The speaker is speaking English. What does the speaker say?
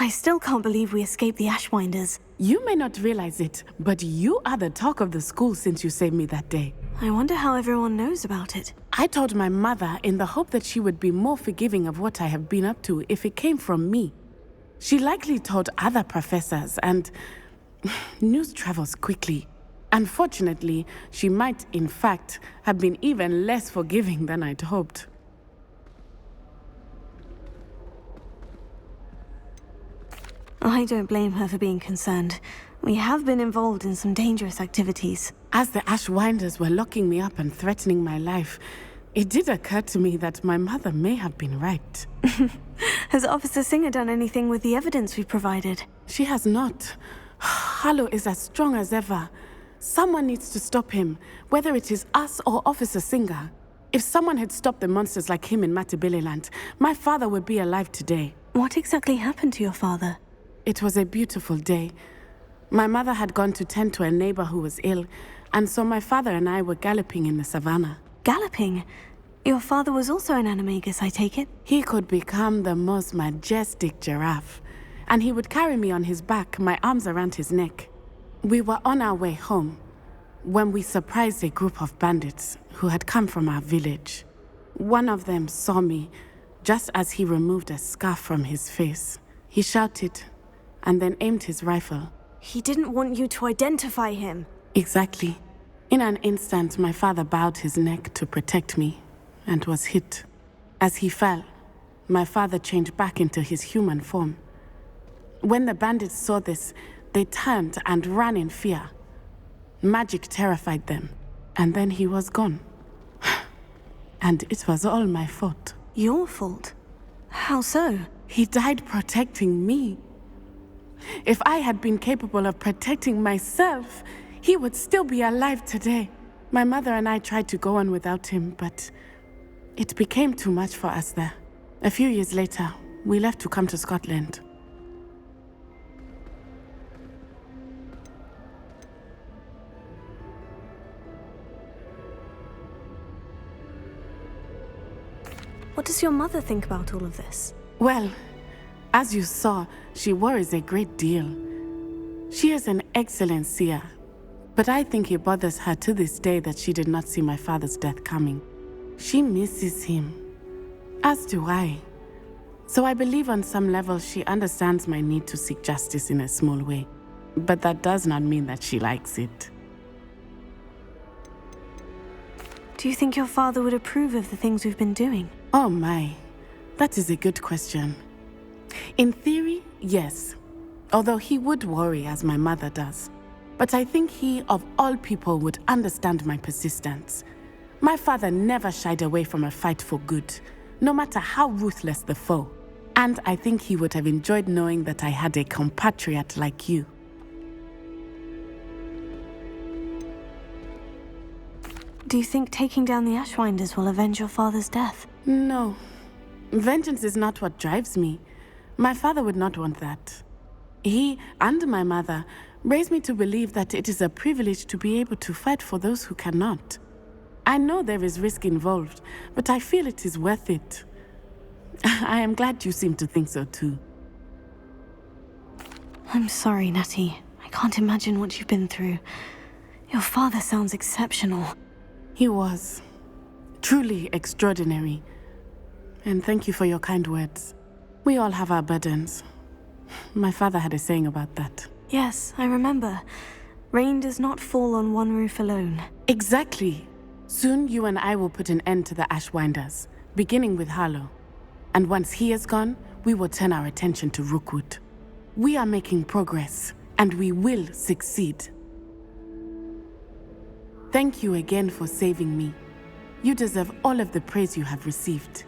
I still can't believe we escaped the Ashwinders. You may not realize it, but you are the talk of the school since you saved me that day. I wonder how everyone knows about it. I told my mother in the hope that she would be more forgiving of what I have been up to if it came from me. She likely told other professors, and news travels quickly. Unfortunately, she might, in fact, have been even less forgiving than I'd hoped. I don't blame her for being concerned. We have been involved in some dangerous activities. As the Ashwinders were locking me up and threatening my life, it did occur to me that my mother may have been right. Has Officer Singer done anything with the evidence we provided? She has not. Harlow is as strong as ever. Someone needs to stop him, whether it is us or Officer Singer. If someone had stopped the monsters like him in Matabeleland, my father would be alive today. What exactly happened to your father? It was a beautiful day. My mother had gone to tend to a neighbor who was ill, and so my father and I were galloping in the savannah. Galloping? Your father was also an animagus, I take it? He could become the most majestic giraffe, and he would carry me on his back, my arms around his neck. We were on our way home when we surprised a group of bandits who had come from our village. One of them saw me just as he removed a scarf from his face. He shouted and then aimed his rifle. He didn't want you to identify him. Exactly. In an instant, my father bowed his neck to protect me and was hit. As he fell, my father changed back into his human form. When the bandits saw this, they turned and ran in fear. Magic terrified them, and then he was gone. And it was all my fault. Your fault? How so? He died protecting me. If I had been capable of protecting myself, he would still be alive today. My mother and I tried to go on without him, but it became too much for us there. A few years later, we left to come to Scotland. What does your mother think about all of this? Well, as you saw, she worries a great deal. She is an excellent seer, but I think it bothers her to this day that she did not see my father's death coming. She misses him, as do I. So I believe on some level she understands my need to seek justice in a small way, but that does not mean that she likes it. Do you think your father would approve of the things we've been doing? Oh my, that is a good question. In theory, yes, although he would worry as my mother does. But I think he, of all people, would understand my persistence. My father never shied away from a fight for good, no matter how ruthless the foe. And I think he would have enjoyed knowing that I had a compatriot like you. Do you think taking down the Ashwinders will avenge your father's death? No. Vengeance is not what drives me. My father would not want that. He and my mother raised me to believe that it is a privilege to be able to fight for those who cannot. I know there is risk involved, but I feel it is worth it. I am glad you seem to think so too. I'm sorry, Natty. I can't imagine what you've been through. Your father sounds exceptional. He was. Truly extraordinary. And thank you for your kind words. We all have our burdens. My father had a saying about that. Yes, I remember. Rain does not fall on one roof alone. Exactly. Soon you and I will put an end to the Ashwinders, beginning with Harlow. And once he is gone, we will turn our attention to Rookwood. We are making progress, and we will succeed. Thank you again for saving me. You deserve all of the praise you have received.